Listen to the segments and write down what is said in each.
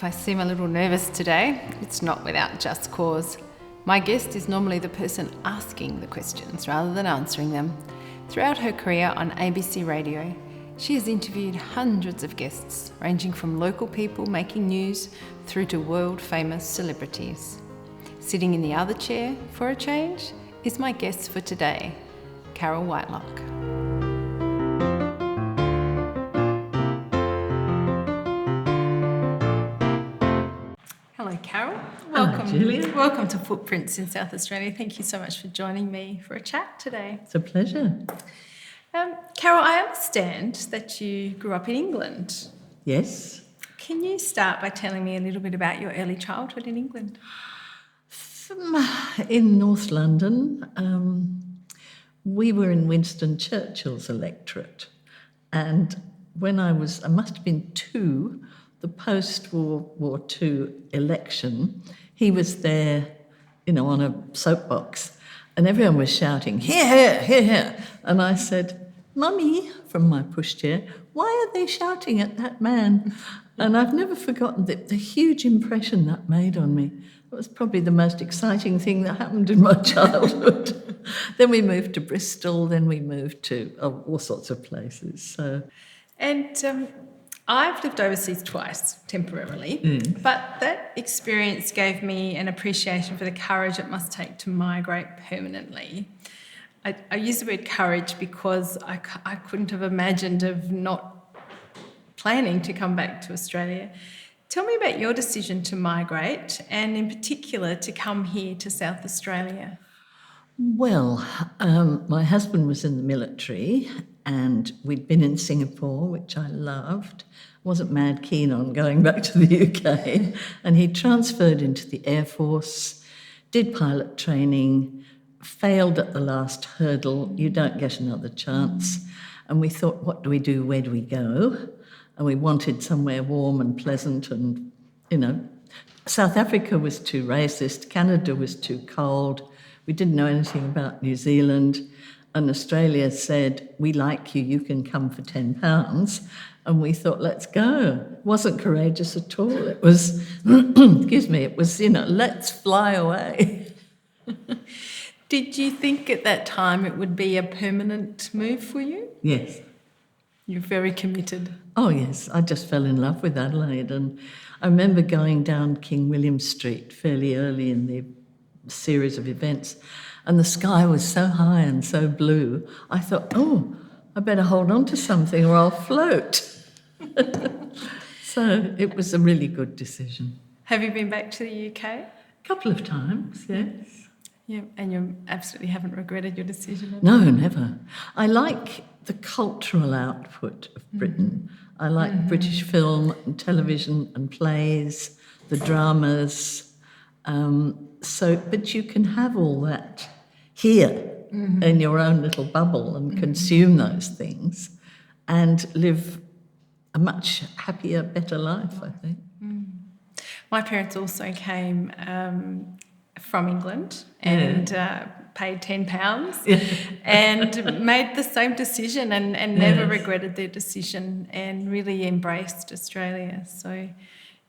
If I seem a little nervous today, it's not without just cause. My guest is normally the person asking the questions rather than answering them. Throughout her career on ABC Radio, she has interviewed hundreds of guests, ranging from local people making news through to world-famous celebrities. Sitting in the other chair, for a change, is my guest for today, Carole Whitelock. Hello, Carole. Welcome. Hello, Julia. Welcome to Footprints in South Australia. Thank you so much for joining me for a chat today. It's a pleasure. Carole, I understand that you grew up in England. Yes. Can you start by telling me a little bit about your early childhood in England? In North London, we were in Winston Churchill's electorate. And when I must have been 2, the post-World War II election, he was there, on a soapbox, and everyone was shouting, "Hear, hear, hear, hear." And I said, "Mummy," from my pushchair, "why are they shouting at that man?" And I've never forgotten the huge impression that made on me. It was probably the most exciting thing that happened in my childhood. Then we moved to Bristol, then we moved to all sorts of places. So, And I've lived overseas twice, temporarily, but that experience gave me an appreciation for the courage it must take to migrate permanently. I use the word courage because I couldn't have imagined of not planning to come back to Australia. Tell me about your decision to migrate and in particular to come here to South Australia. well, my husband was in the military and we'd been in Singapore, which I loved. Wasn't mad keen on going back to the UK. And he transferred into the Air Force, did pilot training, failed at the last hurdle. You don't get another chance. And we thought, what do we do? Where do we go? And we wanted somewhere warm and pleasant and, South Africa was too racist, Canada was too cold. We didn't know anything about New Zealand. And Australia said, "We like you, you can come for £10. And we thought, let's go. It wasn't courageous at all. It was, let's fly away. Did you think at that time it would be a permanent move for you? Yes. You're very committed. Oh, yes. I just fell in love with Adelaide. And I remember going down King William Street fairly early in the series of events, and the sky was so high and so blue, I thought, I better hold on to something or I'll float. So it was a really good decision. Have you been back to the UK? A couple of times, yes. Yeah, and you absolutely haven't regretted your decision? No, never. I like the cultural output of Britain. I like British film and television and plays, the dramas. But you can have all that here in your own little bubble and consume those things and live a much happier, better life, I think. My parents also came from England and paid £10 and made the same decision and never regretted their decision and really embraced Australia. So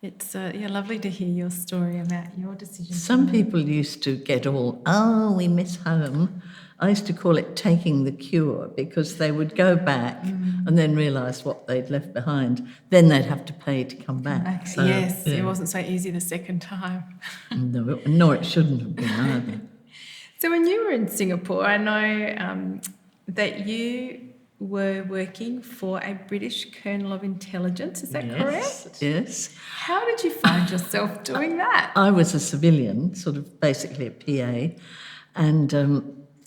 it's lovely to hear your story about your decision. Some people used to get we miss home. I used to call it taking the cure because they would go back and then realise what they'd left behind. Then they'd have to pay to come back. So, yes, it wasn't so easy the second time. No, nor it shouldn't have been either. So when you were in Singapore, I know that you were working for a British Colonel of Intelligence, is that correct? Yes. How did you find yourself doing that? I was a civilian, sort of basically a PA, and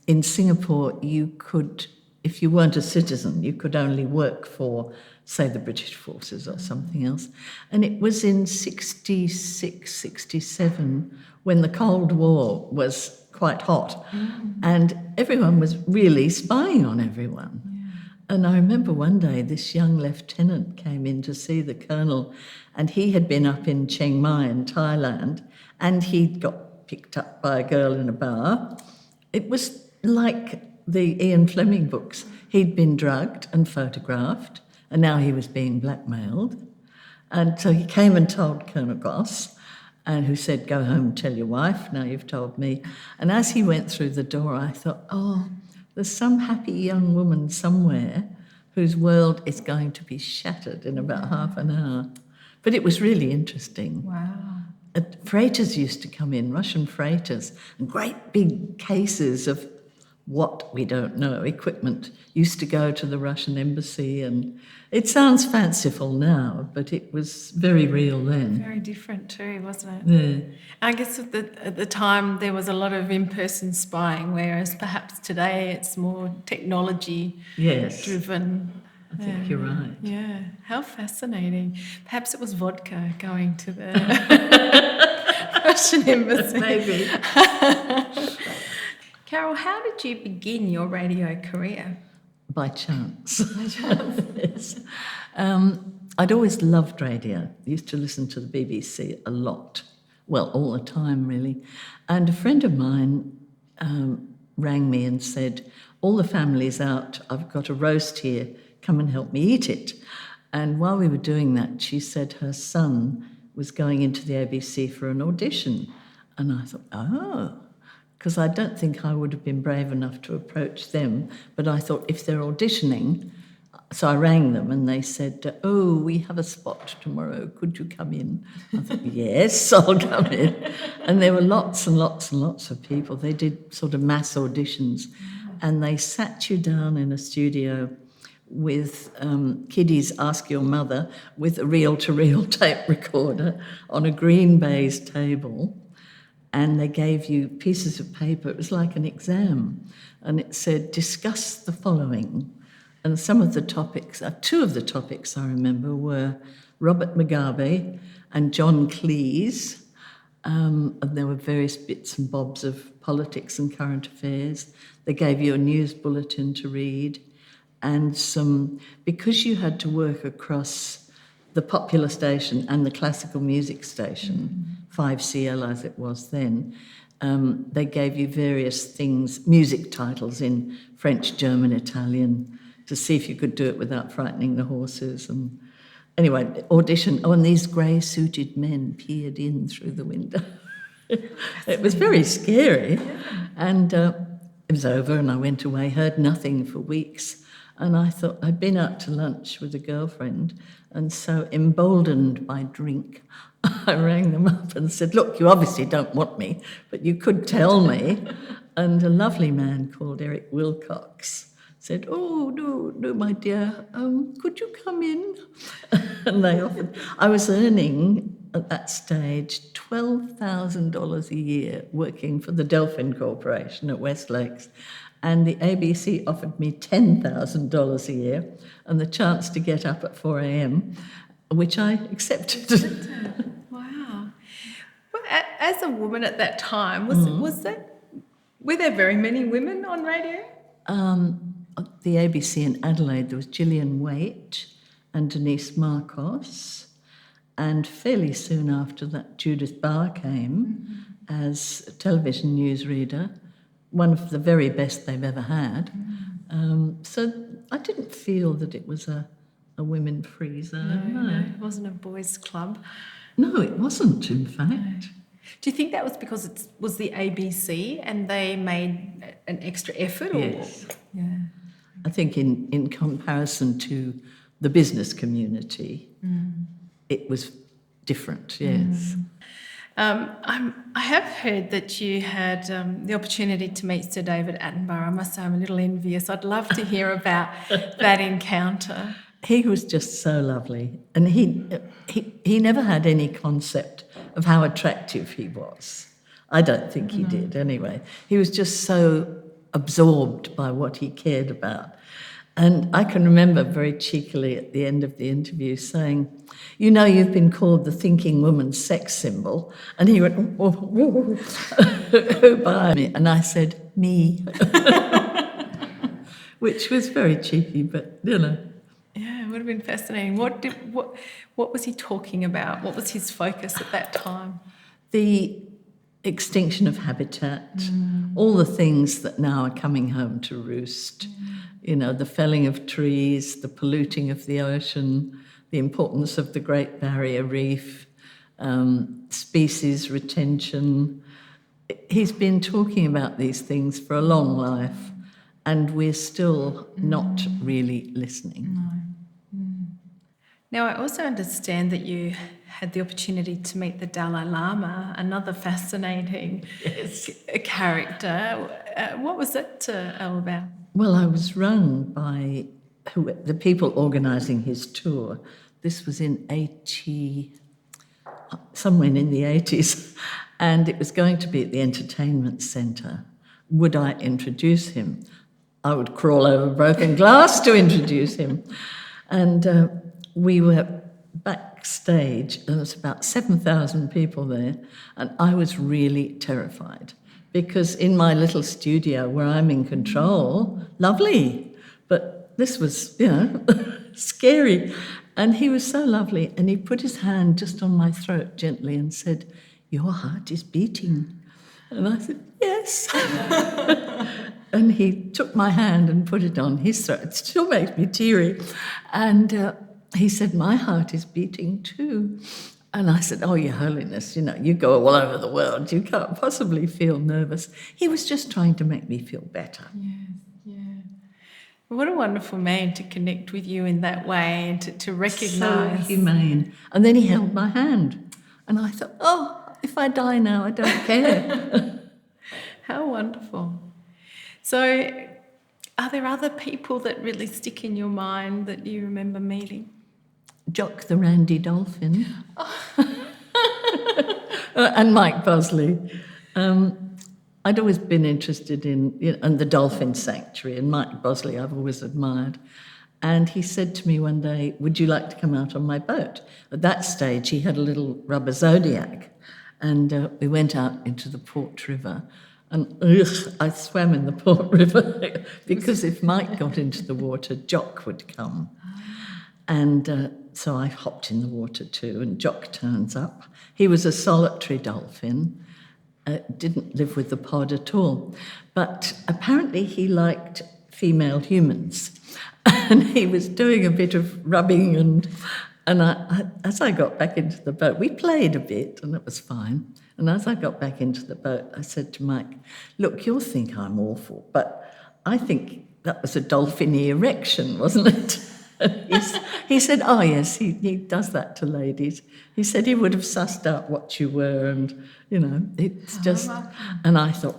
in Singapore you could, if you weren't a citizen, you could only work for, say, the British forces or something else. And it was in 66, 67 when the Cold War was quite hot and everyone was really spying on everyone. And I remember one day this young lieutenant came in to see the colonel and he had been up in Chiang Mai in Thailand and he'd got picked up by a girl in a bar. It was like the Ian Fleming books. He'd been drugged and photographed and now he was being blackmailed. And so he came and told Colonel Goss, and who said, go home and tell your wife, now you've told me. And as he went through the door, I thought, oh, there's some happy young woman somewhere whose world is going to be shattered in about half an hour. But it was really interesting. Wow. Freighters used to come in, Russian freighters, and great big cases of what we don't know, equipment, used to go to the Russian embassy. And it sounds fanciful now, but it was very real then. Very different too, wasn't it? Yeah. I guess at the time there was a lot of in-person spying, whereas perhaps today it's more technology Yes. driven. I think you're right. Yeah, how fascinating. Perhaps it was vodka going to the Russian embassy. Maybe. Carole, how did you begin your radio career? By chance. Yes. I'd always loved radio. I used to listen to the BBC a lot. Well, all the time, really. And a friend of mine rang me and said, all the family's out. I've got a roast here. Come and help me eat it. And while we were doing that, she said her son was going into the ABC for an audition. And I thought, oh, because I don't think I would have been brave enough to approach them. But I thought, if they're auditioning, so I rang them and they said, oh, we have a spot tomorrow. Could you come in? I thought, yes, I'll come in. And there were lots and lots and lots of people. They did sort of mass auditions. And they sat you down in a studio with kiddies Ask Your Mother with a reel-to-reel tape recorder on a green baize table, and they gave you pieces of paper. It was like an exam, and it said, discuss the following. And some of the topics, two of the topics I remember were Robert Mugabe and John Cleese, and there were various bits and bobs of politics and current affairs. They gave you a news bulletin to read, and because you had to work across the popular station and the classical music station, 5CL as it was then, they gave you various things, music titles in French, German, Italian, to see if you could do it without frightening the horses. And anyway, audition. Oh, and these grey-suited men peered in through the window. It was very scary. And it was over and I went away, heard nothing for weeks. And I thought I'd been out to lunch with a girlfriend, and so emboldened by drink, I rang them up and said, look, you obviously don't want me, but you could tell me. And a lovely man called Eric Wilcox said, oh, no, my dear, could you come in? And they offered. I was earning, at that stage, $12,000 a year working for the Delphin Corporation at West Lakes. And the ABC offered me $10,000 a year and the chance to get up at 4 a.m, which I accepted. Wow. Well, as a woman at that time, were there very many women on radio? The ABC in Adelaide, there was Gillian Waite and Denise Marcos, and fairly soon after that, Judith Barr came as a television newsreader, one of the very best they've ever had. So I didn't feel that it was a women-free zone. No, it wasn't a boys' club. No, it wasn't, in fact. No. Do you think that was because it was the ABC and they made an extra effort? Yes. Yeah. I think in comparison to the business community, it was different, yes. I have heard that you had the opportunity to meet Sir David Attenborough. I must say I'm a little envious. I'd love to hear about that encounter. He was just so lovely, and he never had any concept of how attractive he was. I don't think he did, anyway. He was just so absorbed by what he cared about. And I can remember very cheekily at the end of the interview saying, you know, you've been called the thinking woman's sex symbol. And he went, who by me? And I said, me. Which was very cheeky, but, you know. Yeah, it would have been fascinating. What was he talking about? What was his focus at that time? The extinction of habitat, all the things that now are coming home to roost. You know, the felling of trees, the polluting of the ocean, the importance of the Great Barrier Reef, species retention. He's been talking about these things for a long life, and we're still not really listening. Now, I also understand that you had the opportunity to meet the Dalai Lama, another fascinating character. What was that all about? Well, I was rung by the people organising his tour. This was in somewhere in the 80s, and it was going to be at the entertainment centre. Would I introduce him? I would crawl over broken glass to introduce him. And we were backstage, and there was about 7,000 people there, and I was really terrified because in my little studio where I'm in control, lovely, but this was, scary. And he was so lovely, and he put his hand just on my throat gently and said, "Your heart is beating." And I said, "Yes." And he took my hand and put it on his throat. It still makes me teary. And he said, "My heart is beating too." And I said, "Oh, Your Holiness, you go all over the world. You can't possibly feel nervous." He was just trying to make me feel better. Yes, yeah. What a wonderful man to connect with you in that way and to recognise. So humane. And then he held my hand. And I thought, if I die now, I don't care. How wonderful. So are there other people that really stick in your mind that you remember meeting? Jock the Randy Dolphin. And Mike Bosley. I'd always been interested in and the Dolphin Sanctuary, and Mike Bosley I've always admired. And he said to me one day, "Would you like to come out on my boat?" At that stage, he had a little rubber Zodiac, and we went out into the Port River. And I swam in the Port River because if Mike got into the water, Jock would come. And so I hopped in the water too, and Jock turns up. He was a solitary dolphin, didn't live with the pod at all. But apparently he liked female humans. And he was doing a bit of rubbing, and as I got back into the boat, we played a bit, and it was fine. And as I got back into the boat, I said to Mike, "Look, you'll think I'm awful, but I think that was a dolphiny erection, wasn't it?" He said, "Oh, yes, he does that to ladies." He said he would have sussed out what you were, and, it's just... And I thought,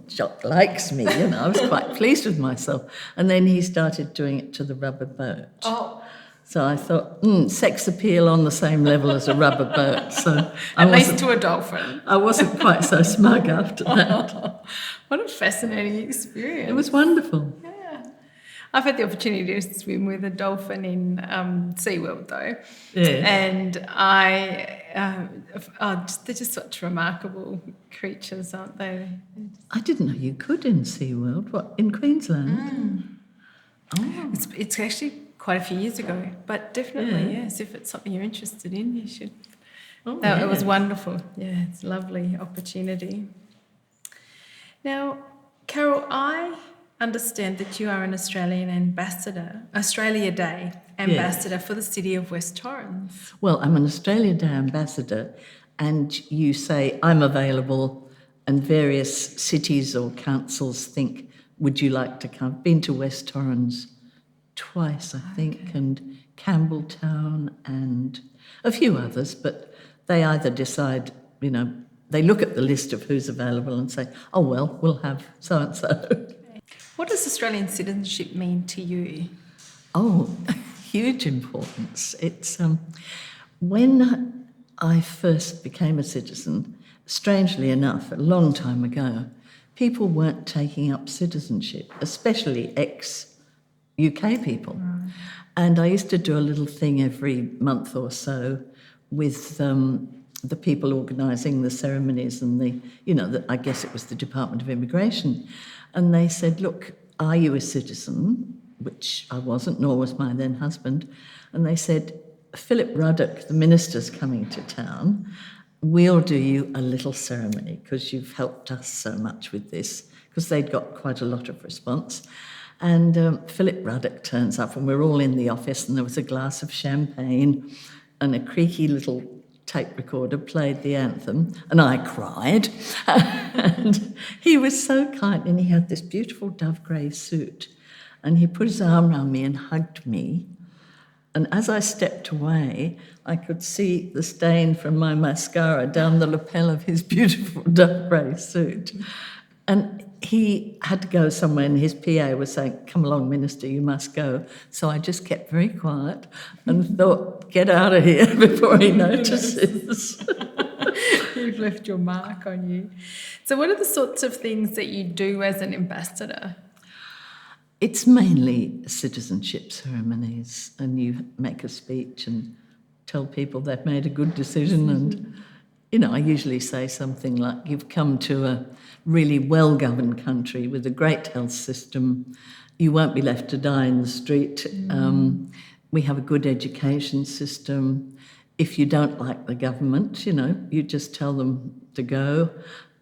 Jock likes me, I was quite pleased with myself. And then he started doing it to the rubber boat. Oh. So I thought, sex appeal on the same level as a rubber boat. So At least to a dolphin. I wasn't quite so smug after that. What a fascinating experience. It was wonderful. Yeah. I've had the opportunity to swim with a dolphin in SeaWorld, though. Yeah. And they're just such remarkable creatures, aren't they? I didn't know you could in SeaWorld. What, in Queensland? Oh. It's actually quite a few years ago, but definitely, yes, if it's something you're interested in, you should. It was wonderful. Yeah, it's a lovely opportunity. Now, Carole, I understand that you are an Australia Day ambassador for the city of West Torrens. Well, I'm an Australia Day ambassador, and you say I'm available, and various cities or councils think, "Would you like to come?" I've been to West Torrens twice, I think, and Campbelltown and a few others, but they either decide, they look at the list of who's available and say, "Oh, well, we'll have so-and-so." What does Australian citizenship mean to you? Oh, huge importance. It's when I first became a citizen, strangely enough, a long time ago, people weren't taking up citizenship, especially ex-UK people. Right. And I used to do a little thing every month or so with the people organising the ceremonies and I guess it was the Department of Immigration. And they said, "Look, are you a citizen?" Which I wasn't, nor was my then husband. And they said, "Philip Ruddock, the minister's coming to town. We'll do you a little ceremony because you've helped us so much with this," because they'd got quite a lot of response. And Philip Ruddock turns up, and we're all in the office, and there was a glass of champagne, and a creaky little tape recorder played the anthem, and I cried. And he was so kind, and he had this beautiful dove grey suit, and he put his arm around me and hugged me. And as I stepped away, I could see the stain from my mascara down the lapel of his beautiful dove grey suit. And he had to go somewhere, and his PA was saying, "Come along, Minister, you must go." So I just kept very quiet and thought, get out of here before he notices. You've left your mark on you. So what are the sorts of things that you do as an ambassador? It's mainly citizenship ceremonies, and you make a speech and tell people they've made a good decision. And, I usually say something like, you've come to a really well-governed country with a great health system. You won't be left to die in the street. We have a good education system. If you don't like the government, you just tell them to go.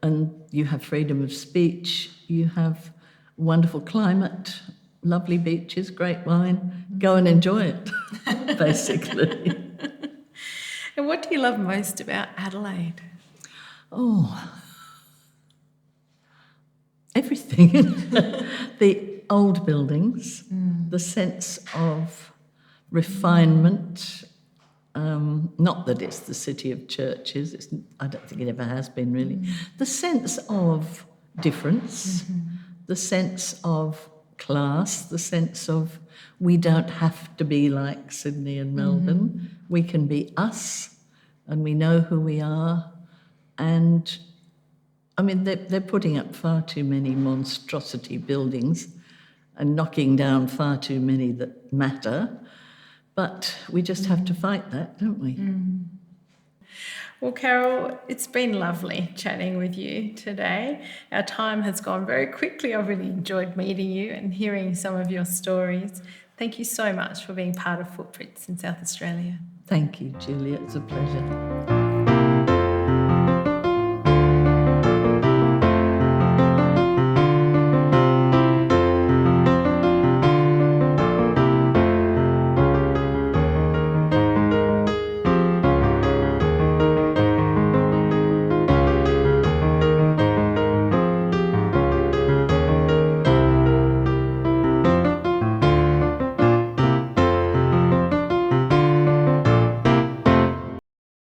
And you have freedom of speech. You have wonderful climate, lovely beaches, great wine. Go and enjoy it, basically. And what do you love most about Adelaide? Oh, everything. The old buildings, the sense of refinement. Not that it's the city of churches. I don't think it ever has been, really. The sense of difference, the sense of class, the sense of we don't have to be like Sydney and Melbourne. We can be us, and we know who we are. And, they're putting up far too many monstrosity buildings and knocking down far too many that matter. But we just have to fight that, don't we? Well, Carole, it's been lovely chatting with you today. Our time has gone very quickly. I've really enjoyed meeting you and hearing some of your stories. Thank you so much for being part of Footprints in South Australia. Thank you, Julia. It's a pleasure.